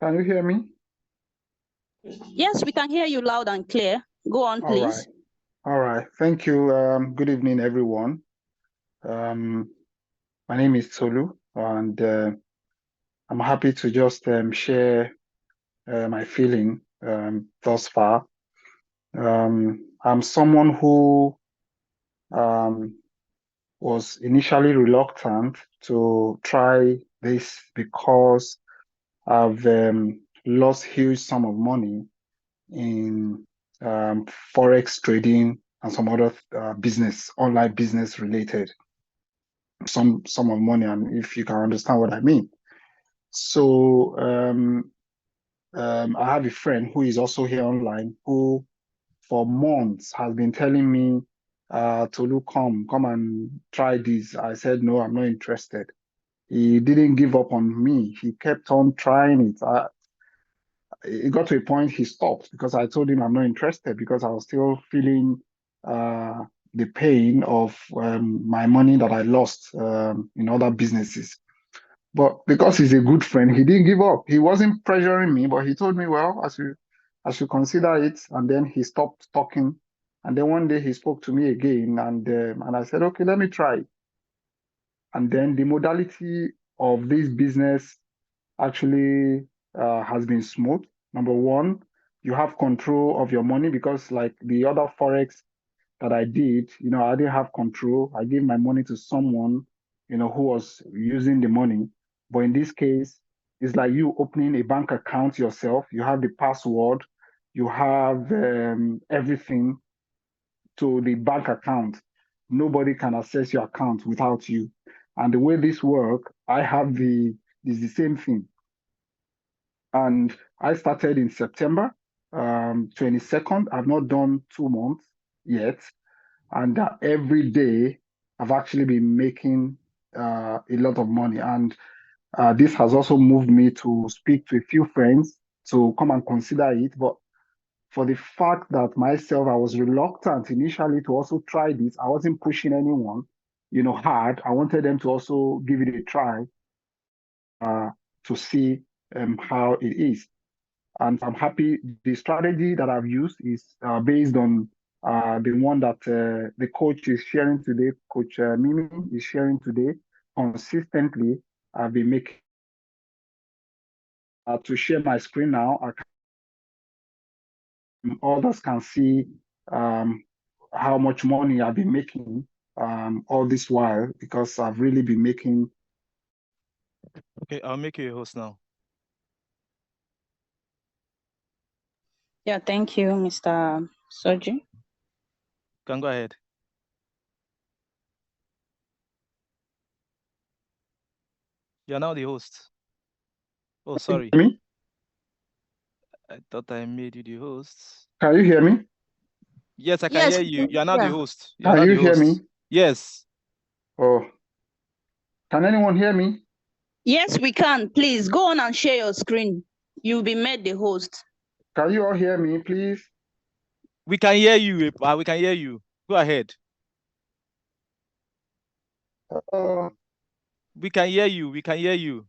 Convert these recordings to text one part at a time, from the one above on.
Can you hear me? Yes, we can hear you loud and clear. Go on, please. All right. Thank you. Good evening, everyone. My name is Tolu, and I'm happy to just share my feeling thus far. I'm someone who was initially reluctant to try this because I've lost huge sum of money in forex trading and some other online business related sum of money, and if you can understand what I mean. So I have a friend who is also here online who for months has been telling me, Tolu, come and try this. I said, no, I'm not interested. He didn't give up on me. He kept on trying it. It got to a point he stopped because I told him I'm not interested because I was still feeling the pain of my money that I lost in other businesses. But because he's a good friend, he didn't give up. He wasn't pressuring me, but he told me, well, I should consider it. And then he stopped talking. And then one day he spoke to me again, and I said, okay, let me try. And then the modality of this business actually has been smooth. Number one, you have control of your money because like the other Forex that I did, I didn't have control. I gave my money to someone, who was using the money. But in this case, it's like you opening a bank account yourself. You have the password, you have everything to the bank account. Nobody can access your account without you. And the way this works, it's the same thing. And I started in September 22nd. I've not done 2 months yet. And every day I've actually been making a lot of money. And this has also moved me to speak to a few friends to come and consider it. But for the fact that myself, I was reluctant initially to also try this. I wasn't pushing anyone, hard. I wanted them to also give it a try to see how it is. And I'm happy. The strategy that I've used is based on the one that the coach is sharing today, Coach Mimi is sharing today. Consistently, I've been making to share my screen now. Others can see how much money I've been making all this while because I've really been making. Okay, I'll make you a host now. Yeah, thank you, Mr. Soji. Can go ahead. You're now the host. Oh, sorry. Can you hear me? I thought I made you the host. Can you hear me? Yes, I can hear you. You're now the host. Can you hear me? Yes. Oh, can anyone hear me? Yes, we can. Please go on and share your screen. You'll be made the host. Can you all hear me, please? We can hear you. We can hear you. Go ahead. We can hear you. We can hear you.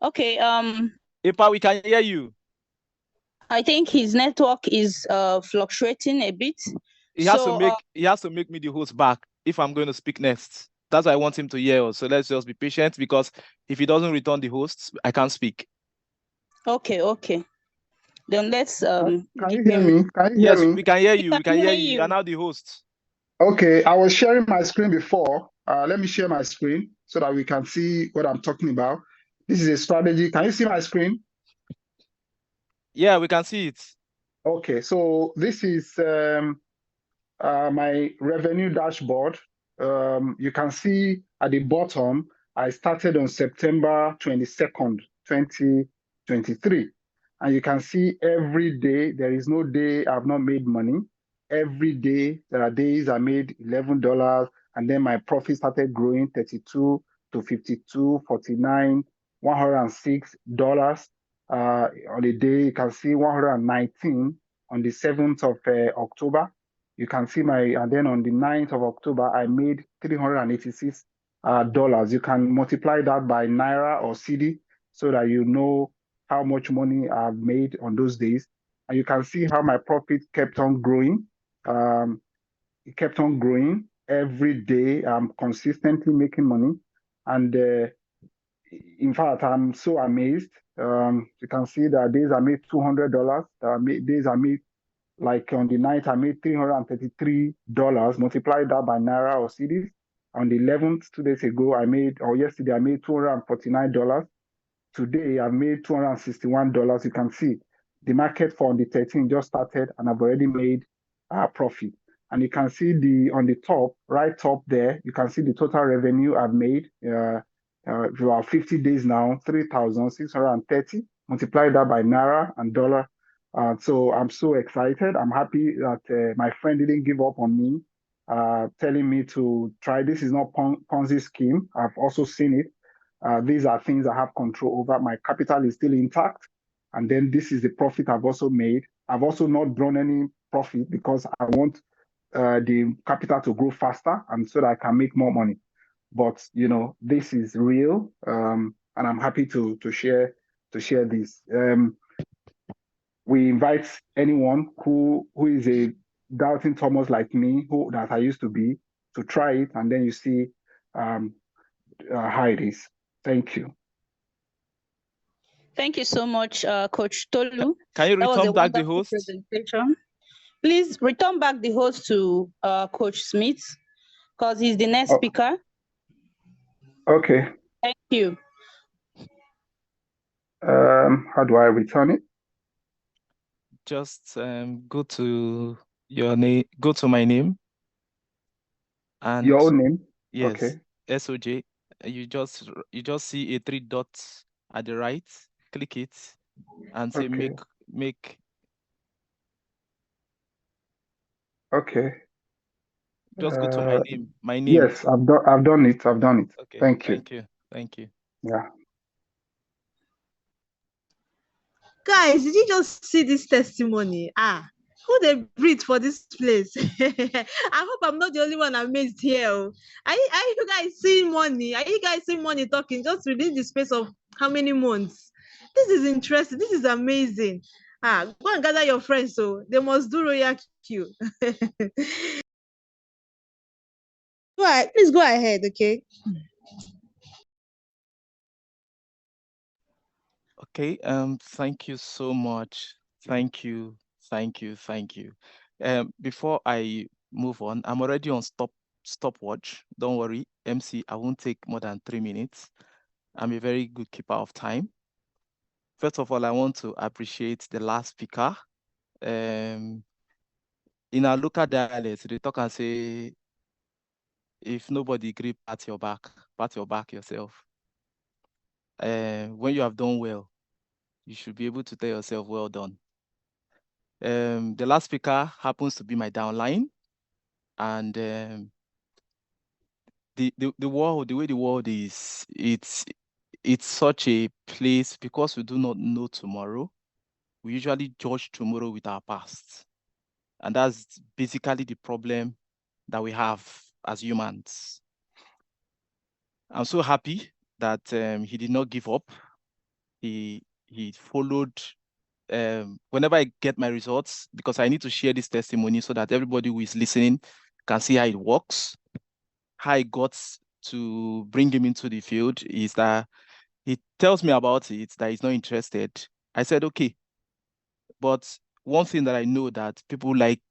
Okay. Epa, we can hear you. I think his network is fluctuating a bit. He has to make me the host back if I'm going to speak next. That's why I want him to hear us. So let's just be patient because if he doesn't return the host, I can't speak. Okay. Then let's Can you hear me? Can you hear me? We can hear you. We can hear you. You're now the host. Okay, I was sharing my screen before. Let me share my screen so that we can see what I'm talking about. This is a strategy. Can you see my screen? Yeah, we can see it. Okay, so this is my revenue dashboard. You can see at the bottom, I started on September 22nd, 2023. And you can see every day, there is no day I've not made money. Every day, there are days I made $11, and then my profit started growing 32 to 52, 49, $106. On a day, you can see 119 on the 7th of October. You can see and then on the 9th of October, I made $386. dollars. You can multiply that by Naira or CD so that you know how much money I've made on those days. And you can see how my profit kept on growing. It kept on growing every day. I'm consistently making money. And in fact, I'm so amazed. You can see that days I made $200. Days I made, like on the night, I made $333. Multiply that by Naira or cedis. On the 11th, 2 days ago, yesterday, I made $249. Today, I made $261. You can see the market for on the 13th just started, and I've already made profit. And you can see on the top, right top there, you can see the total revenue I've made. For 50 days now, 3,630. Multiply that by Naira and dollar. So I'm so excited. I'm happy that my friend didn't give up on me, telling me to try. This is not Ponzi scheme. I've also seen it. These are things I have control over. My capital is still intact. And then this is the profit I've also made. I've also not drawn any profit because I want the capital to grow faster and so that I can make more money. But this is real, and I'm happy to share this. We invite anyone who is a doubting Thomas like me, that I used to be, to try it, and then you see how it is. Thank you. Thank you so much, Coach Tolu. Can you return back the host? Presentation. Please return back the host to Coach Smith, because he's the next speaker. Okay. Thank you. How do I return it? Just go to your name, go to my name. And your own name? Yes. Okay. SOJ. You just see a 3 dots at the right. Click it and say make. Okay. Just go to my name. My name. Yes, I've done it. Okay. Thank you. Thank you. Yeah. Guys, did you just see this testimony? Who they breathe for this place? I hope I'm not the only one amazed here. Are you guys seeing money? Are you guys seeing money talking just within the space of how many months? This is interesting. This is amazing. Go and gather your friends, so they must do royal queue. Please go ahead, okay? Okay. Thank you so much. Thank you. Before I move on, I'm already on stopwatch. Don't worry, MC. I won't take more than 3 minutes. I'm a very good keeper of time. First of all, I want to appreciate the last speaker. In our local dialect, they talk and say, if nobody agree, pat your back yourself. When you have done well, you should be able to tell yourself, well done. The last speaker happens to be my downline, and the way the world is, it's such a place, because we do not know tomorrow. We usually judge tomorrow with our past, and that's basically the problem that we have as humans. I'm so happy that he did not give up. He followed. Whenever I get my results, because I need to share this testimony so that everybody who is listening can see how it works. How I got to bring him into the field is that he tells me about it, that he's not interested. I said, okay. But one thing that I know that people like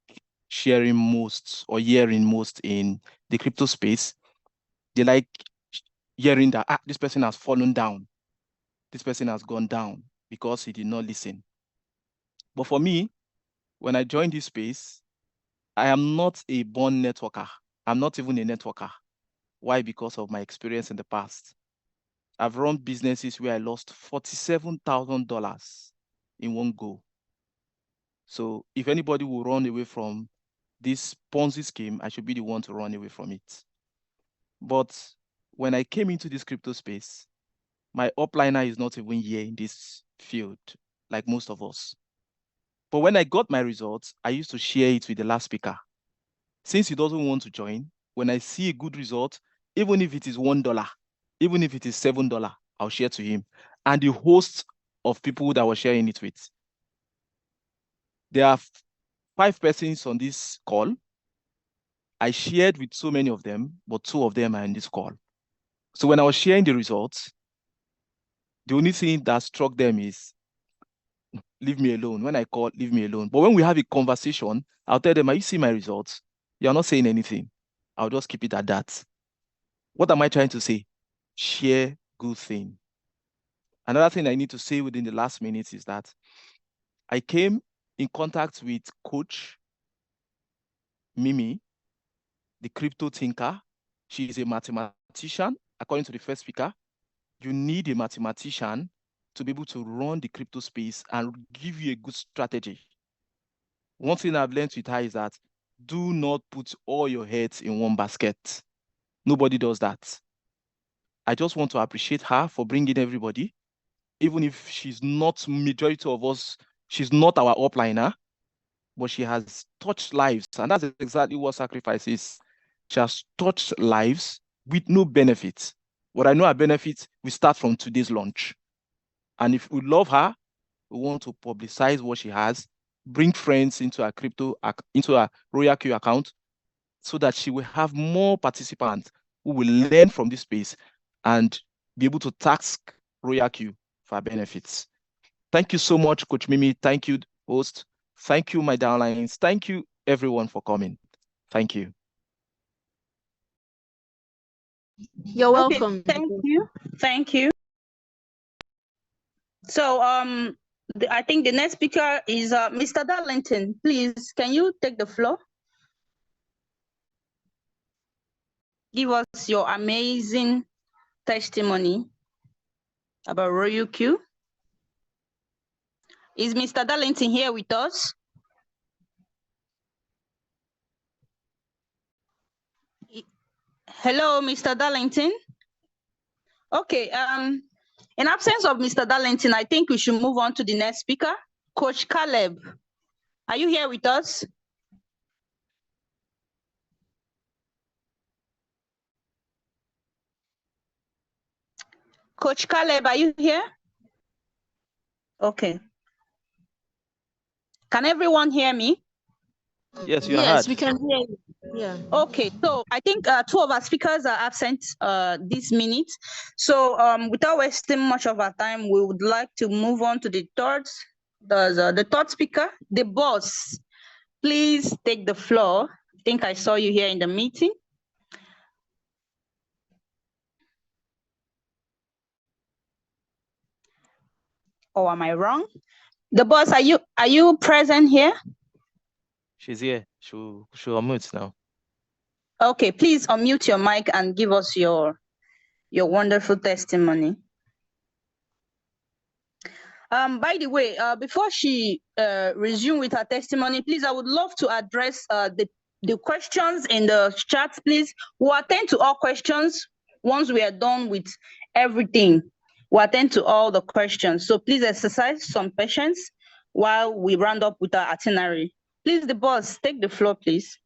sharing most or hearing most in the crypto space, they like hearing that this person has fallen down. This person has gone down because he did not listen. But for me, when I joined this space, I am not a born networker. I'm not even a networker. Why? Because of my experience in the past. I've run businesses where I lost $47,000 in one go. So if anybody will run away from this Ponzi scheme, I should be the one to run away from it. But when I came into this crypto space, my upliner is not even here in this field, like most of us. But when I got my results, I used to share it with the last speaker. Since he doesn't want to join, when I see a good result, even if it is $1, even if it is $7, I'll share to him and the host of people that we're sharing it with. There are 5 persons on this call. I shared with so many of them, but 2 of them are in this call. So when I was sharing the results, the only thing that struck them is, leave me alone. When I call, leave me alone. But when we have a conversation, I'll tell them, are you seeing my results? You're not saying anything. I'll just keep it at that. What am I trying to say? Share good thing. Another thing I need to say within the last minutes is that I came in contact with Coach Mimi, the crypto thinker. She is a mathematician. According to the first speaker, you need a mathematician to be able to run the crypto space and give you a good strategy. One thing I've learned with her is that do not put all your heads in one basket. Nobody does that. I just want to appreciate her for bringing everybody, even if she's not majority of us, she's not our upliner, but she has touched lives. And that's exactly what sacrifice is. She has touched lives with no benefit. What I know are benefits, we start from today's launch. And if we love her, we want to publicize what she has, bring friends into our crypto, into our Royal Q account, so that she will have more participants who will learn from this space and be able to task Royal Q for our benefits. Thank you so much, Coach Mimi. Thank you, host. Thank you, my downlines. Thank you, everyone, for coming. Thank you. You're Okay, welcome. thank you. Thank you. So I think the next speaker is Mr. Darlington. Please, can you take the floor? Give us your amazing testimony about Royal Q. Is Mr. Darlington here with us? Hello, Mr. Darlington. Okay, in absence of Mr. Darlington, I think we should move on to the next speaker, Coach Caleb. Are you here with us? Coach Caleb, are you here? Okay. Can everyone hear me? Yes, you are Yes, heard. we can hear you. Yeah. Okay, so I think 2 of our speakers are absent this minute. So without wasting much of our time, we would like to move on to the third speaker, the boss. Please take the floor. I think I saw you here in the meeting. Or am I wrong? The boss, are you present here? She's here. She'll unmute now. Okay, please unmute your mic and give us your wonderful testimony. By the way, before she resume with her testimony, please, I would love to address the questions in the chat, please. We'll attend to all questions once we are done with everything. We'll attend to all the questions. So please exercise some patience while we round up with our itinerary. Please, the boss, take the floor, please.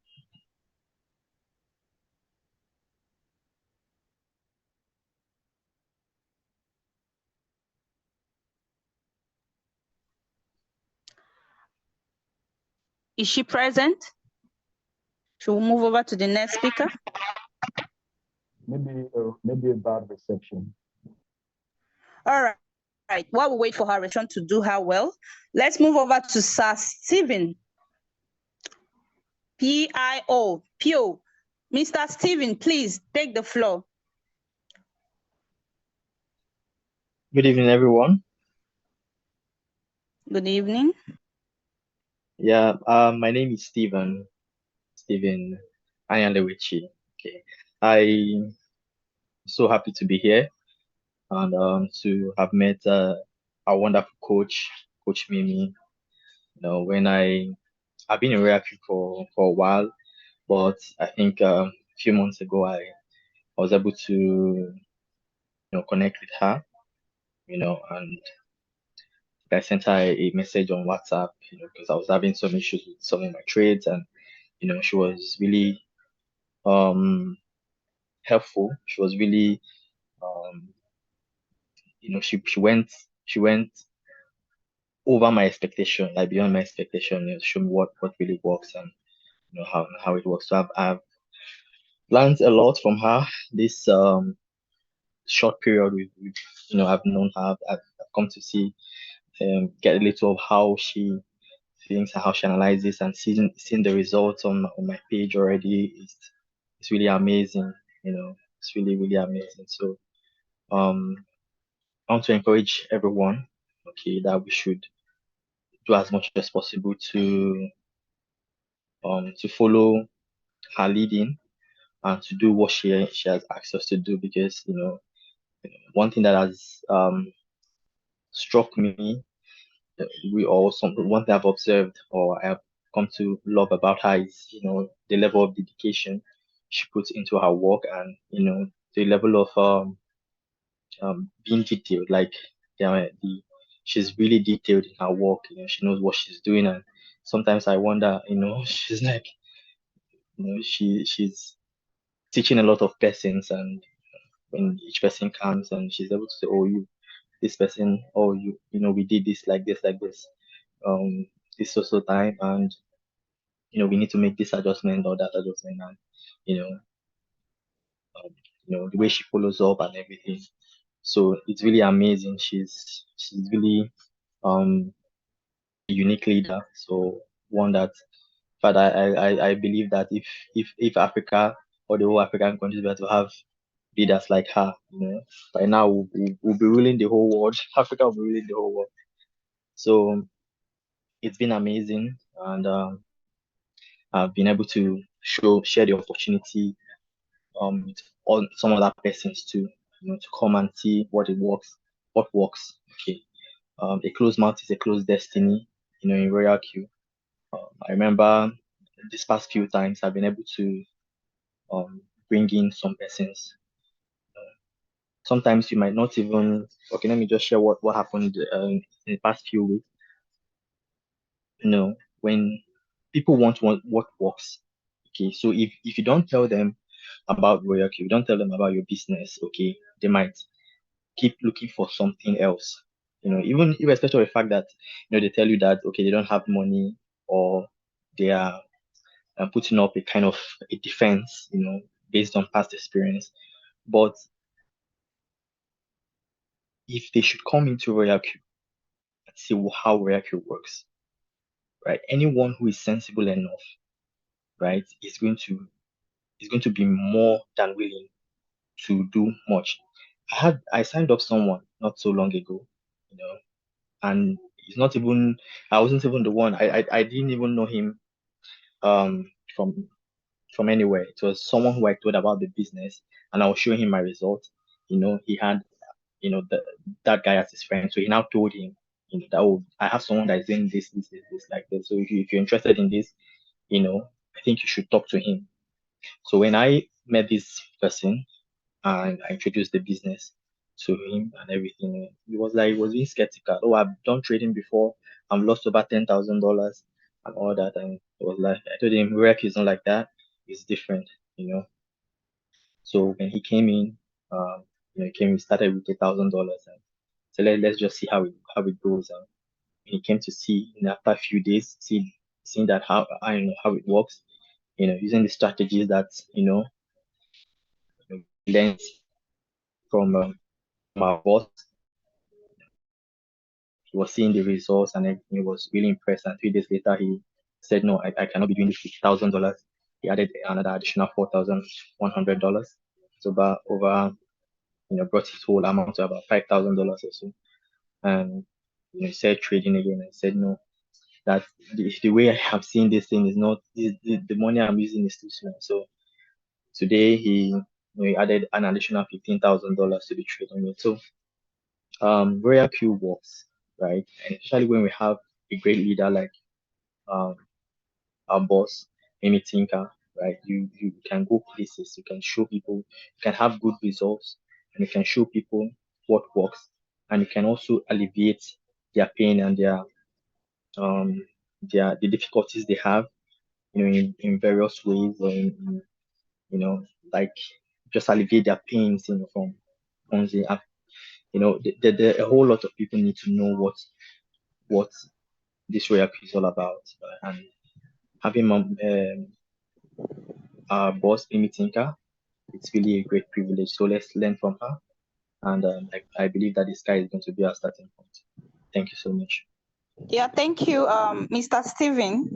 Is she present? Should we move over to the next speaker? Maybe a bad reception. All right. Right. While we wait for her return to do her well, let's move over to Sir Stephen. P-I-O. Mr. Stephen, please take the floor. Good evening, everyone. Good evening. Yeah, my name is Stephen Anyalewichi. Okay, I'm so happy to be here and to have met our wonderful coach, Coach Mimi. You know, when I've been in React for a while, but I think a few months ago I was able to connect with her. And I sent her a message on WhatsApp, because I was having some issues with some of my trades, and she was really helpful. She was really, she went over my expectation, like beyond my expectation. Show me what really works and how it works. So I've learned a lot from her. This short period I've known her. I've come to see get a little of how she thinks and how she analyzes, and seeing the results on my page already it's really amazing. It's really, really amazing. So I want to encourage everyone, okay, that we should do as much as possible to follow her leading and to do what she has asked us to do, because one thing that has struck me, one thing I've observed or I've come to love about her is the level of dedication she puts into her work, and the level of being detailed. Like she's really detailed in her work. She knows what she's doing, and sometimes I wonder, she's like, she's teaching a lot of persons, and when each person comes and she's able to say, oh, this person, oh, we did this like this, this social time, and we need to make this adjustment or that adjustment, and the way she follows up and everything. So it's really amazing. She's really a unique leader. So one that, but I believe that if Africa or the whole African countries were to have leaders like her, by now we'll be ruling the whole world. Africa will be ruling the whole world. So it's been amazing, and I've been able to share the opportunity with all some other persons too, to come and see what works. Okay. A closed mouth is a closed destiny, in Royal Q. I remember this past few times I've been able to bring in some persons. Sometimes you might not even, okay, let me just share what happened in the past few weeks. When people want what works, okay, so if you don't tell them about Royal Q, you don't tell them about your business, okay, they might keep looking for something else. Even irrespective of the fact that they tell you that, okay, they don't have money, or they are putting up a kind of a defense, based on past experience. But if they should come into Royal Q and see how Royal Q works, right? Anyone who is sensible enough, right, is going to be more than willing to do much. I signed up someone not so long ago, and it's not even, I wasn't even the one. I didn't even know him from anywhere. It was someone who I told about the business, and I was showing him my results. He had that guy as his friend, so he now told him, that, oh, I have someone that is doing this like this. So if you're interested in this, I think you should talk to him. So when I met this person and I introduced the business to him and everything, he was being skeptical. Oh, I've done trading before. I've lost over $10,000 and all that. And it was like, I told him, work is not like that. It's different. So when he came in, he started with $1,000, and so let's just see how it goes. And he came to see, after a few days, seeing that how it works, using the strategies that we learned from our boss. He was seeing the results and everything. He was really impressed. And 3 days later, he said, "No, I cannot be doing this with $1,000." He added another additional $4,100. So over brought his whole amount to about $5,000 or so. And he started trading again, and said, no, that the way I have seen this thing is not, the money I'm using is too small. So today he added an additional $15,000 to the trading with. So Royal Q works, right? And especially when we have a great leader like our boss, Amy Tinker, right? You can go places, you can show people, you can have good results, and you can show people what works, and you can also alleviate their pain and the difficulties they have, in various ways, or like just alleviate their pains, from Ponzi. A whole lot of people need to know what this royalty is all about. And having our boss, Amy Tinker, it's really a great privilege. So let's learn from her. And I believe that the sky is going to be our starting point. Thank you so much. Yeah, thank you, Mr. Steven.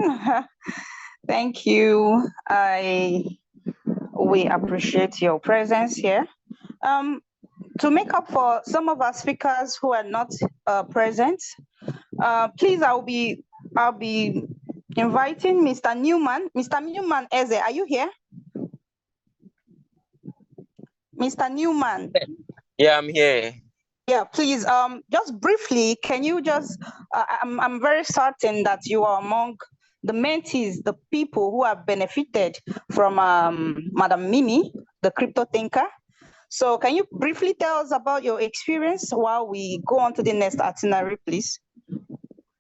Thank you. We appreciate your presence here. To make up for some of our speakers who are not present, please, I'll be inviting Mr. Newman. Mr. Newman Eze, are you here? Mr. Newman. Yeah, I'm here. Yeah, please, just briefly, can you just, I'm very certain that you are among the mentees, the people who have benefited from Madam Mimi, the crypto thinker. So can you briefly tell us about your experience while we go on to the next itinerary, please?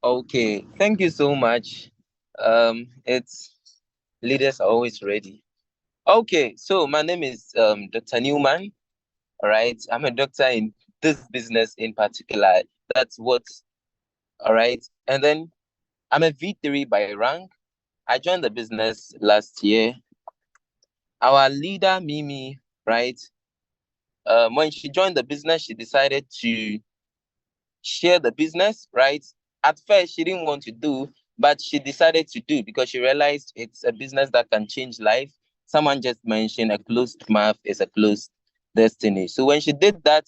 Okay, thank you so much. It's leaders are always ready. Okay, so my name is Dr. Newman. All right, I'm a doctor in this business in particular. That's what. All right, and then I'm a V3 by rank. I joined the business last year. Our leader Mimi, right? When she joined the business, she decided to share the business, right? At first, she didn't want to do, but she decided to do because she realized it's a business that can change life. Someone just mentioned a closed mouth is a closed destiny. So when she did that,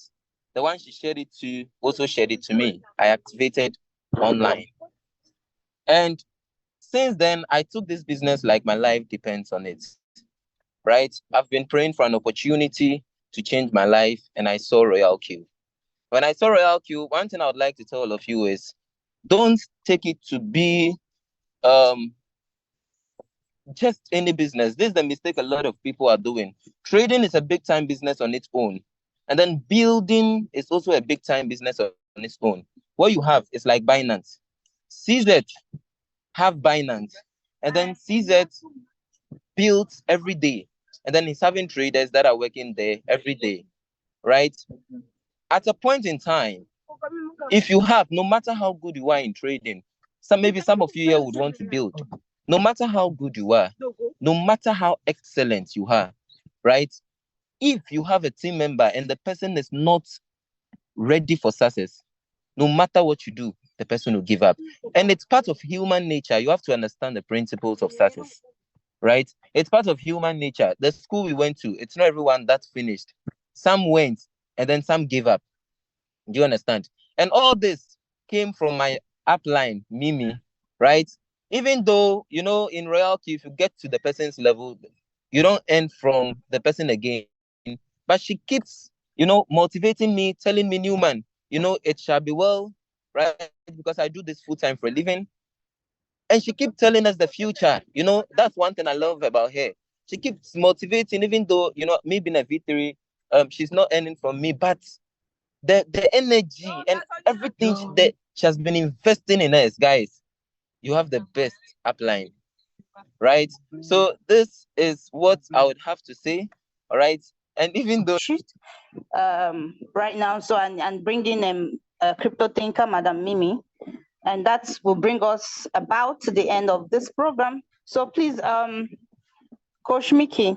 the one she shared it to also shared it to me. I activated online. And since then, I took this business like my life depends on it, right? I've been praying for an opportunity to change my life, and I saw Royal Q. When I saw Royal Q, one thing I would like to tell all of you is don't take it to be just any business. This is the mistake a lot of people are doing. Trading is a big time business on its own. And then building is also a big time business on its own. What you have is like Binance. CZ have Binance. And then CZ builds every day. And then he's having traders that are working there every day, right? At a point in time, if you have, no matter how good you are in trading, maybe some of you here would want to build. No matter how good you are, no matter how excellent you are, right? If you have a team member and the person is not ready for success, no matter what you do, the person will give up. And it's part of human nature. You have to understand the principles of success, right? It's part of human nature. The school we went to, it's not everyone that finished. Some went and then some gave up. Do you understand? And all this came from my upline, Mimi, right? Even though, in royalty, if you get to the person's level, you don't earn from the person again. But she keeps, motivating me, telling me, Newman, it shall be well, right? Because I do this full time for a living. And she keeps telling us the future. That's one thing I love about her. She keeps motivating, even though, me being a V3, she's not earning from me, but the energy and everything that she has been investing in us, guys, you have the best upline, right? So this is what I would have to say, all right? And even though right now, so and bringing a crypto thinker, Madam Mimi, and that will bring us about to the end of this program. So please, Coach Mickey,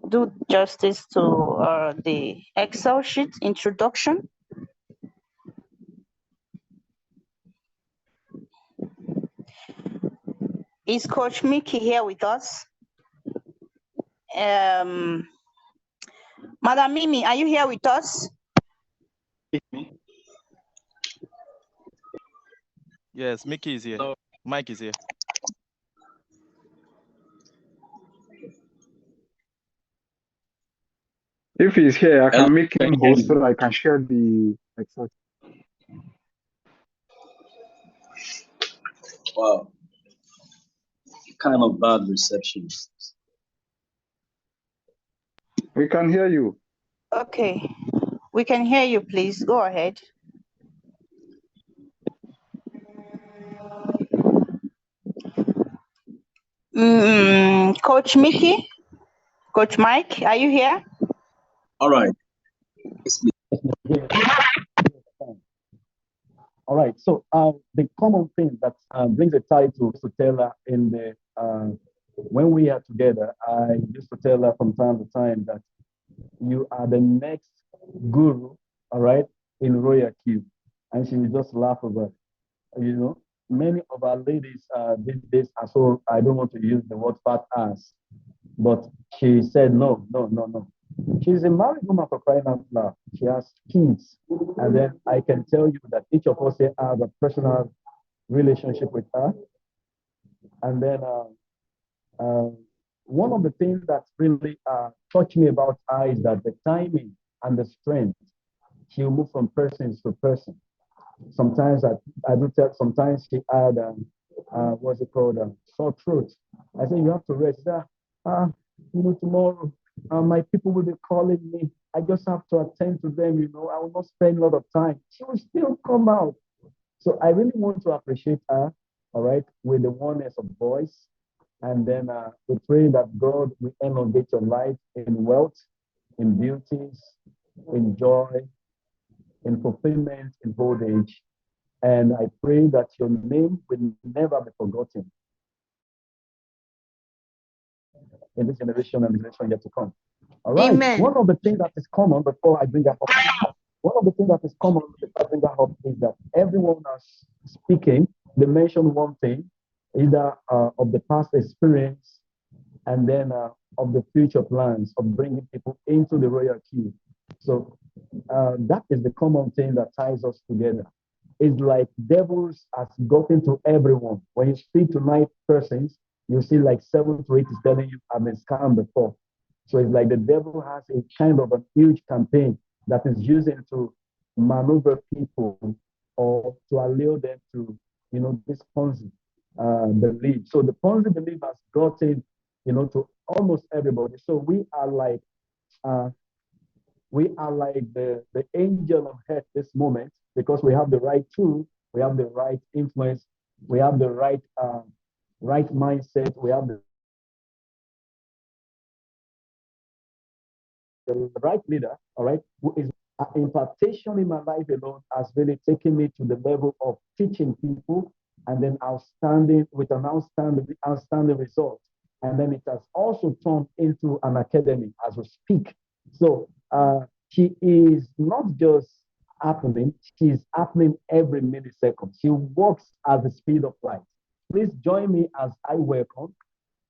do justice to the Excel sheet introduction. Is Coach Mickey here with us? Madam Mimi, are you here with us? Yes, Mickey is here. Mike is here. If he's here, I can make him host so that I can share the Excel. Wow. Kind of bad reception. We can hear you. Okay, we can hear you, please. Go ahead. Coach Mickey? Coach Mike, are you here? All right. It's me. All right. So the common thing that brings a tie to tell her in the when we are together, I used to tell her from time to time that you are the next guru, all right, in Royal Q. And she would just laugh about it. You know, many of our ladies these days are so, I don't want to use the word fat ass, but she said, no, no, no, no. She's a married woman for crying out loud. She has kids. And then I can tell you that each of us here have a personal relationship with her. And then one of the things that really touched me about her is that the timing and the strength, she'll move from person to person. Sometimes I do tell, sometimes she had, what's it called, sore throat. I said, you have to rest. Tomorrow, my people will be calling me. I just have to attend to them, I will not spend a lot of time. She will still come out. So I really want to appreciate her, all right, with the oneness of voice. And then we pray that God will elongate your life in wealth, in beauties, in joy, in fulfillment, in old age. And I pray that your name will never be forgotten in this generation and the generation yet to come. All right. Amen. One of the things that is common before I bring that up, one of the things that is common before I bring that up is that everyone that's speaking, they mention one thing, either of the past experience and then of the future plans of bringing people into the royal queue. So that is the common thing that ties us together. It's like devils has gotten to everyone. When you speak to 9 persons, you see like 7 to 8 is telling you I've been scammed before. So it's like the devil has a kind of a huge campaign that is using to maneuver people or to allow them to, this Ponzi belief. So the Ponzi belief has gotten, to almost everybody. So we are like the angel on earth this moment because we have the right tool, we have the right influence, we have the right mindset, we have the right leader, all right, who is impartation in my life alone has really taken me to the level of teaching people and then outstanding result. And then it has also turned into an academy as we speak. So she is not just happening, she's happening every millisecond. She works at the speed of light. Please join me as I welcome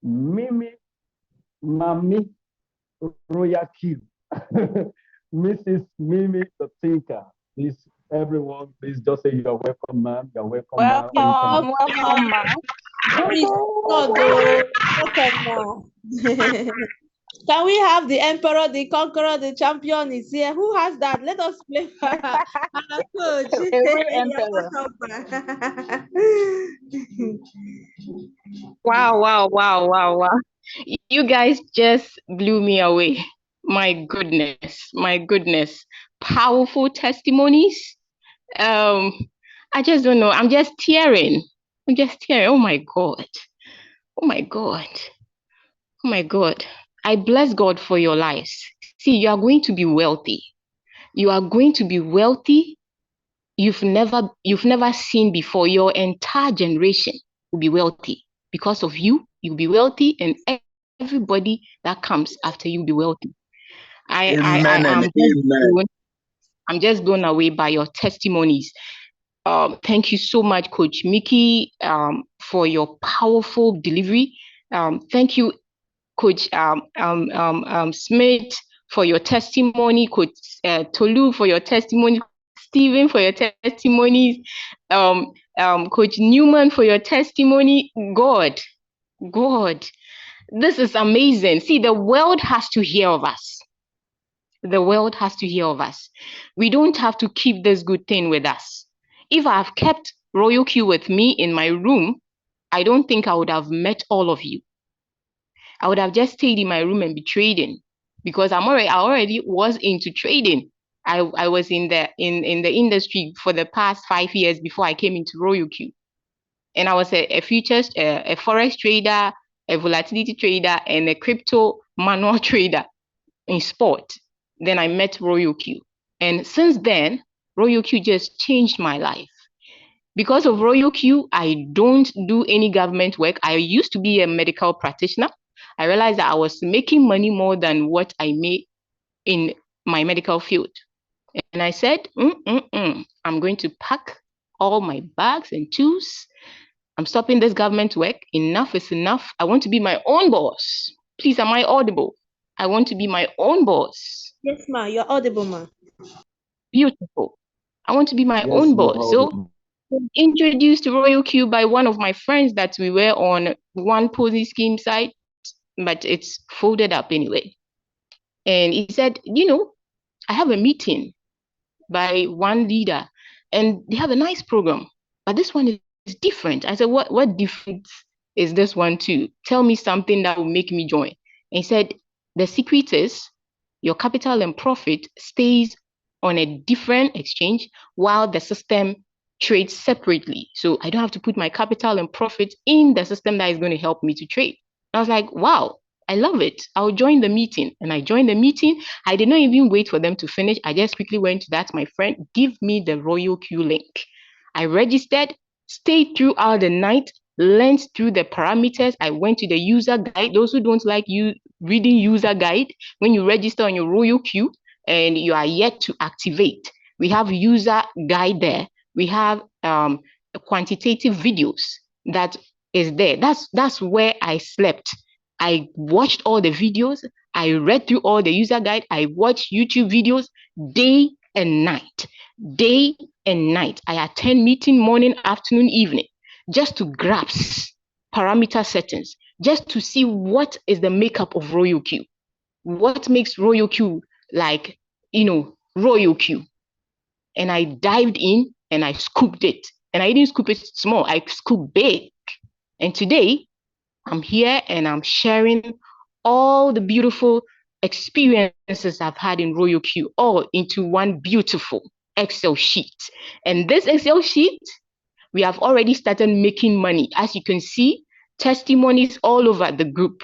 Mimi Mami Royal Q. Mrs. Mimi the Thinker. Please, everyone, please just say you're welcome, ma'am. You're welcome, Welcome, ma'am. welcome, ma'am. Praise God, welcome now. Can we have the emperor, the conqueror, the champion is here? Who has that? Let us play for our coach. Emperor. Wow. You guys just blew me away. My goodness. Powerful testimonies. I just don't know. I'm just tearing. Oh my God. I bless God for your lives. See, you are going to be wealthy. You've never seen before. Your entire generation will be wealthy. Because of you, you'll be wealthy, and everybody that comes after you will be wealthy. I'm just blown away by your testimonies. Thank you so much, Coach Mickey, for your powerful delivery. Thank you, Coach Smith, for your testimony, Coach Tolu, for your testimony, Stephen, for your testimonies, Coach Newman, for your testimony. God, this is amazing. See, the world has to hear of us. We don't have to keep this good thing with us. If I have kept Royal Q with me in my room, I don't think I would have met all of you. I would have just stayed in my room and be trading because I already was into trading. I was in the industry for the past 5 years before I came into Royal Q. And I was a futures, a forex trader, a volatility trader, and a crypto manual trader in sport. Then I met Royal Q. And since then, Royal Q just changed my life. Because of Royal Q, I don't do any government work. I used to be a medical practitioner. I realized that I was making money more than what I made in my medical field. And I said, I'm going to pack all my bags and tools. I'm stopping this government work. Enough is enough. I want to be my own boss. Please, am I audible? I want to be my own boss. Yes, ma, you're audible, ma. Beautiful. I want to be my own boss. So introduced to Royal Q by one of my friends that we were on one Ponzi scheme site, but it's folded up anyway. And he said, I have a meeting by one leader and they have a nice program, but this one is different. I said, what difference is this one too? Tell me something that will make me join. And he said, the secret is your capital and profit stays on a different exchange while the system trades separately. So I don't have to put my capital and profit in the system that is going to help me to trade. I was like, wow, I love it. I'll join the meeting. And I joined the meeting. I did not even wait for them to finish. I just quickly went to that, my friend, give me the Royal Q link. I registered, stayed throughout the night, learned through the parameters. I went to the user guide. Those who don't like you reading user guide, when you register on your Royal Q and you are yet to activate, we have user guide there. We have quantitative videos that is there. That's where I slept. I watched all the videos. I read through all the user guide. I watched YouTube videos day and night. Day and night. I attend meeting morning, afternoon, evening, just to grasp parameter settings, just to see what is the makeup of Royal Q. What makes Royal Q like, Royal Q. And I dived in and I scooped it. And I didn't scoop it small, I scooped big. And today, I'm here and I'm sharing all the beautiful experiences I've had in Royal Q, all into one beautiful Excel sheet. And this Excel sheet, we have already started making money. As you can see, testimonies all over the group,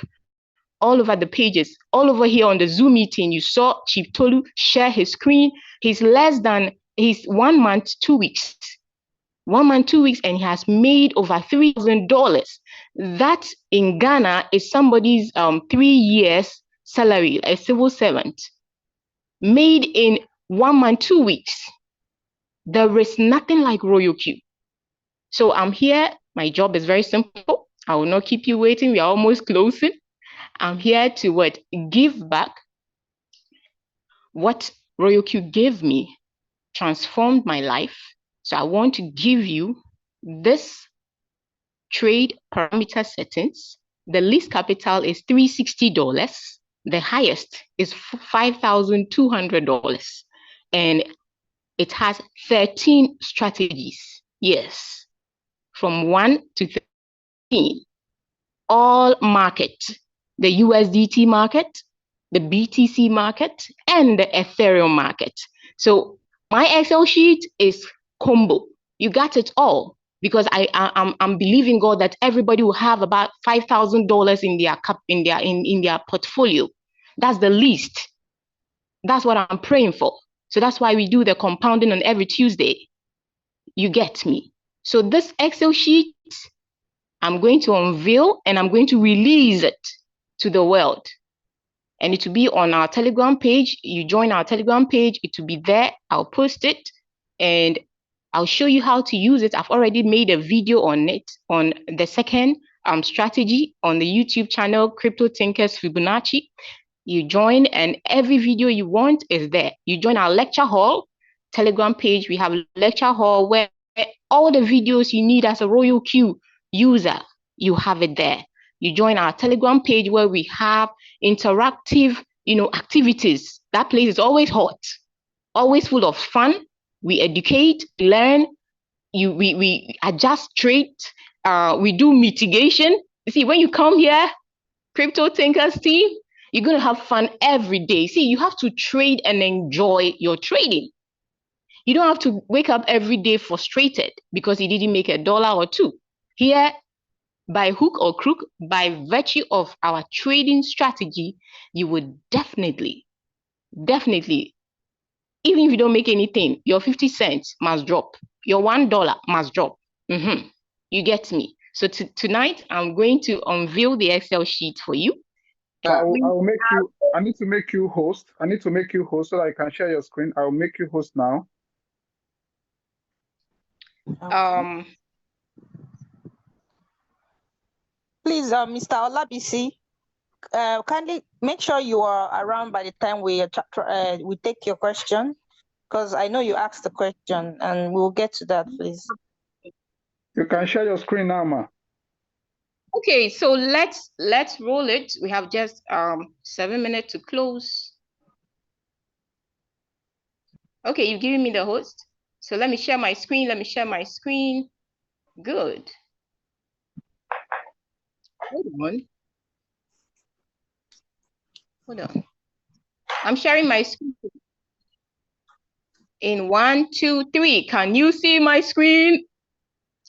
all over the pages, all over here on the Zoom meeting. You saw Chief Tolu share his screen. He's 1 month, 2 weeks. 1 month, 2 weeks, and he has made over $3,000. That in Ghana is somebody's 3 years salary, a civil servant, made in 1 month, 2 weeks. There is nothing like Royal Q. So I'm here. My job is very simple. I will not keep you waiting. We are almost closing. I'm here to give back what Royal Q gave me, transformed my life. So I want to give you this trade parameter settings. The least capital is $360. The highest is $5,200. And it has 13 strategies. Yes, from 1 to 13. All markets, the USDT market, the BTC market, and the Ethereum market. So my Excel sheet is combo. You got it all, because I'm believing God that everybody will have about $5,000 in their portfolio. That's the least. That's what I'm praying for. So that's why we do the compounding on every Tuesday. You get me? So this Excel sheet, I'm going to unveil and I'm going to release it to the world. And it will be on our Telegram page. You join our Telegram page, it will be there. I'll post it and I'll show you how to use it. I've already made a video on it, on the second strategy on the YouTube channel, Crypto Thinkers Fibonacci. You join and every video you want is there. You join our lecture hall, Telegram page. We have a lecture hall where all the videos you need as a Royal Q user, you have it there. You join our Telegram page where we have interactive, activities. That place is always hot, always full of fun. We educate, learn, we adjust trade, we do mitigation. You see, when you come here, Crypto Thinkers team, you're going to have fun every day. See, you have to trade and enjoy your trading. You don't have to wake up every day frustrated because you didn't make $1 or $2. Here, by hook or crook, by virtue of our trading strategy, you would definitely, even if you don't make anything, your 50 cents must drop. Your $1 must drop. You get me? So tonight, I'm going to unveil the Excel sheet for you. I will make you. I need to make you host. I need to make you host so that I can share your screen. I will make you host now. Please, Mr. Olabisi, kindly make sure you are around by the time we take your question, because I know you asked the question, and we'll get to that, please. You can share your screen now, ma. Okay, so let's roll it. We have just 7 minutes to close. Okay, you've given me the host. So let me share my screen. Good. Hold on. I'm sharing my screen. In 1, 2, 3. Can you see my screen?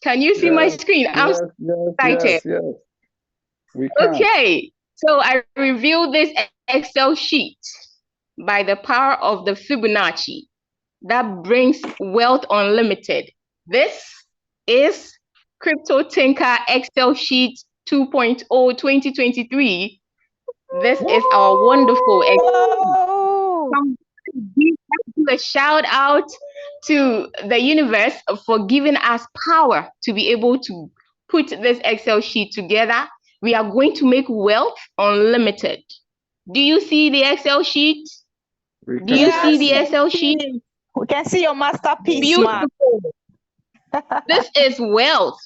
Can you see my screen? I'm so excited. Yes. We can. Okay, so I revealed this Excel sheet by the power of the Fibonacci that brings wealth unlimited. This is Crypto Tinker Excel Sheet 2.0 2023. This is our wonderful Excel. Do a shout out to the universe for giving us power to be able to put this Excel sheet together. We are going to make wealth unlimited. Do you see the Excel sheet? Do you see the Excel sheet? We can see your masterpiece. Beautiful. This is wealth.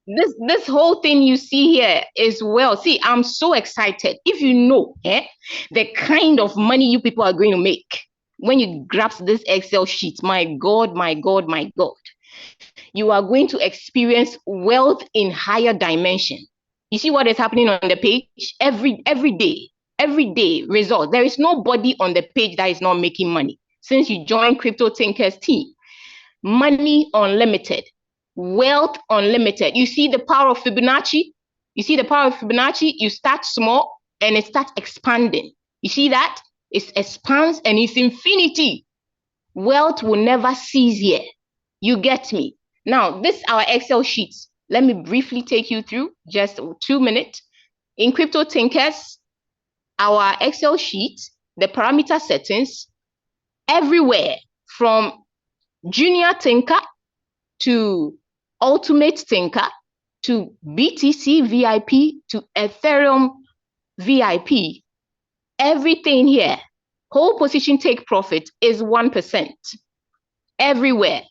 This whole thing you see here is wealth. See, I'm so excited. If you know the kind of money you people are going to make when you grasp this Excel sheet, my God, you are going to experience wealth in higher dimension. You see what is happening on the page? Every day result. There is nobody on the page that is not making money since you joined Crypto Tinkers team. Money unlimited, wealth unlimited. You see the power of Fibonacci? You start small and it starts expanding. You see that? It expands and it's infinity. Wealth will never cease here. You get me? Now, this is our Excel sheet. Let me briefly take you through just 2 minutes. In Crypto Tinkers, our Excel sheet, the parameter settings, everywhere from Junior Tinker to Ultimate Tinker to BTC VIP to Ethereum VIP, everything here, whole position take profit is 1%. Everywhere,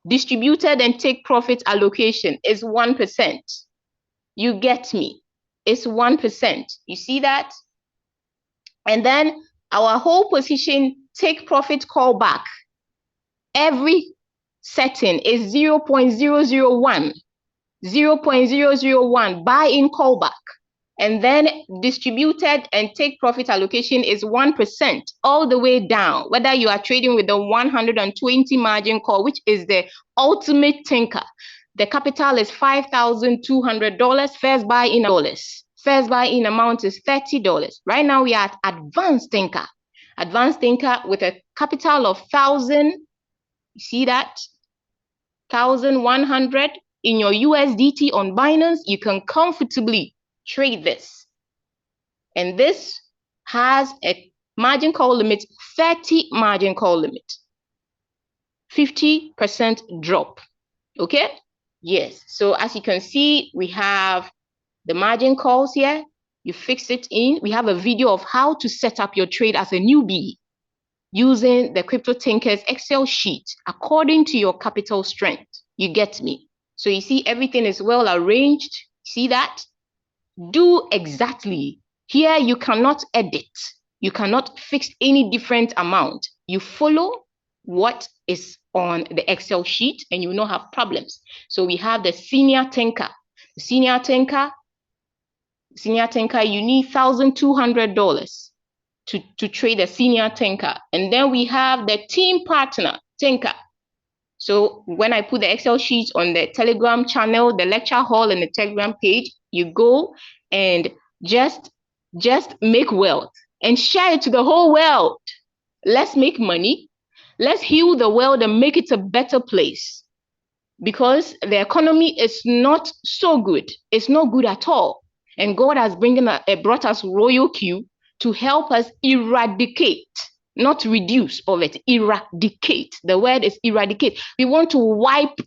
distributed and take profit allocation is 1%. You get me? It's 1%. You see that? And then our whole position take profit callback, every setting is 0.001. 0.001 buy-in callback. And then distributed and take profit allocation is 1% all the way down, whether you are trading with the 120 margin call, which is the ultimate tinker. The capital is $5,200. First buy-in dollars. First buy-in amount is $30. Right now we are at advanced tinker. Advanced tinker with a capital of 1,000. You see that? 1,100 in your USDT on Binance. You can comfortably trade this. And this has a margin call limit, 30 margin call limit, 50% drop. Okay? Yes. So as you can see, we have the margin calls here. You fix it in. We have a video of how to set up your trade as a newbie using the Crypto Tinkers Excel sheet according to your capital strength. You get me? So you see everything is well arranged. See that? Do exactly. Here you cannot edit. You cannot fix any different amount. You follow what is on the Excel sheet and you will not have problems. So we have the senior tinker. The senior tinker, you need $1,200 to trade a senior tinker. And then we have the team partner tinker. So when I put the Excel sheet on the Telegram channel, the lecture hall and the Telegram page, You go and just make wealth and share it to the whole world. Let's make money. Let's heal the world and make it a better place, because the economy is not so good. It's not good at all. And God has brought us Royal Q to help us eradicate, not reduce poverty, eradicate. The word is eradicate. We want to wipe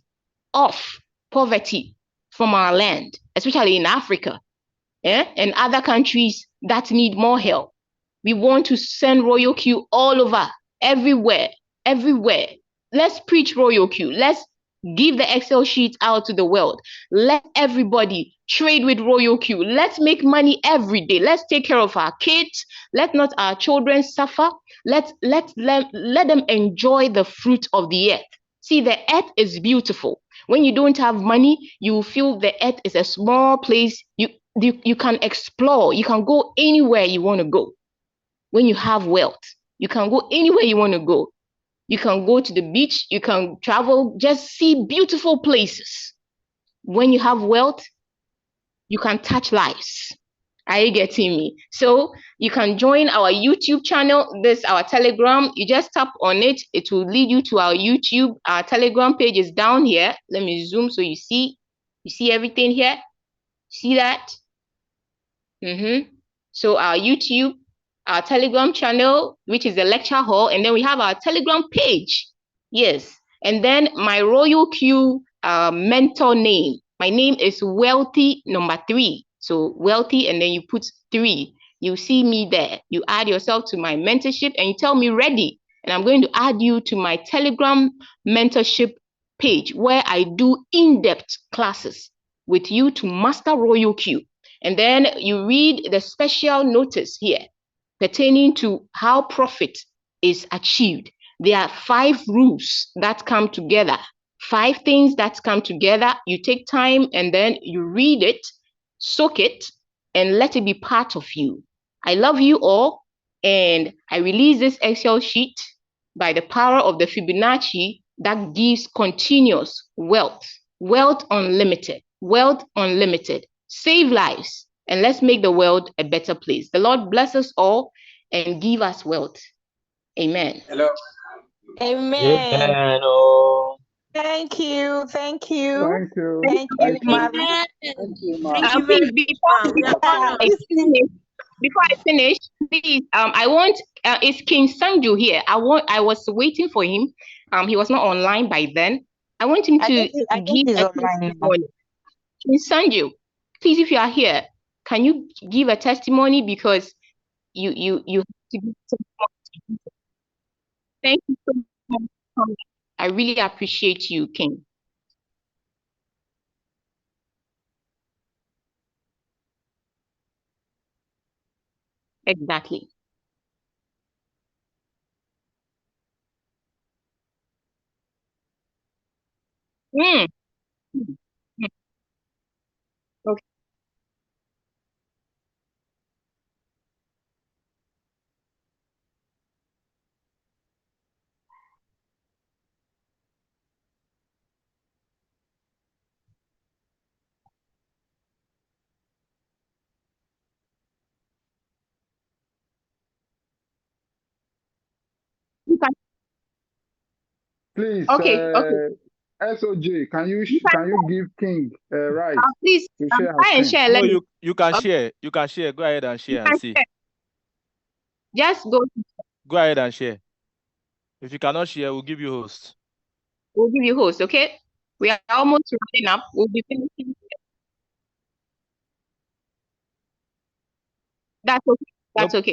off poverty from our land, especially in Africa, and other countries that need more help. We want to send Royal Q all over, everywhere. Let's preach Royal Q. Let's give the Excel sheet out to the world. Let everybody trade with Royal Q. Let's make money every day. Let's take care of our kids. Let not our children suffer. Let them enjoy the fruit of the earth. See, the earth is beautiful. When you don't have money, you feel the earth is a small place. You can explore. You can go anywhere you want to go. When you have wealth, you can go anywhere you want to go. You can go to the beach. You can travel, just see beautiful places. When you have wealth, you can touch lives. Are you getting me? So you can join our YouTube channel. This our Telegram. You just tap on it. It will lead you to our YouTube. Our Telegram page is down here. Let me zoom so you see. You see everything here? See that? So our YouTube, our Telegram channel, which is the lecture hall, and then we have our Telegram page. Yes. And then my Royal Q mentor name. My name is Wealthy number 3. So Wealthy, and then you put 3. You see me there. You add yourself to my mentorship and you tell me ready. And I'm going to add you to my Telegram mentorship page where I do in-depth classes with you to master Royal Q. And then you read the special notice here pertaining to how profit is achieved. There are 5 rules that come together, 5 things that come together. You take time and then you read it, soak it, and let it be part of you. I love you all, and I release this Excel sheet by the power of the Fibonacci that gives continuous wealth, wealth unlimited, save lives, and let's make the world a better place. The Lord bless us all and give us wealth. Amen. Hello. Amen. Amen. Oh. Thank you. Thank you. Thank you, Mary. Thank you, ma'am. Thank you very much, ma'am. Before I finish, please, I want, is King Sanju here? I was waiting for him. He was not online by then. I want him to give a testimony. King Sanju, please, if you are here, can you give a testimony, because you have to give testimony. Thank you so much. I really appreciate you, King. Exactly. Mm. Okay. You can- Please, Okay. SOJ, can you give King right Please to share her try and screen? share. No, Let me. you can Okay. share. You can share. Go ahead and share You and can see. share. Just go. Go ahead and share. If you cannot share, we'll give you host. We'll give you host. Okay. We are almost wrapping up. We'll be finishing. That's okay. That's okay.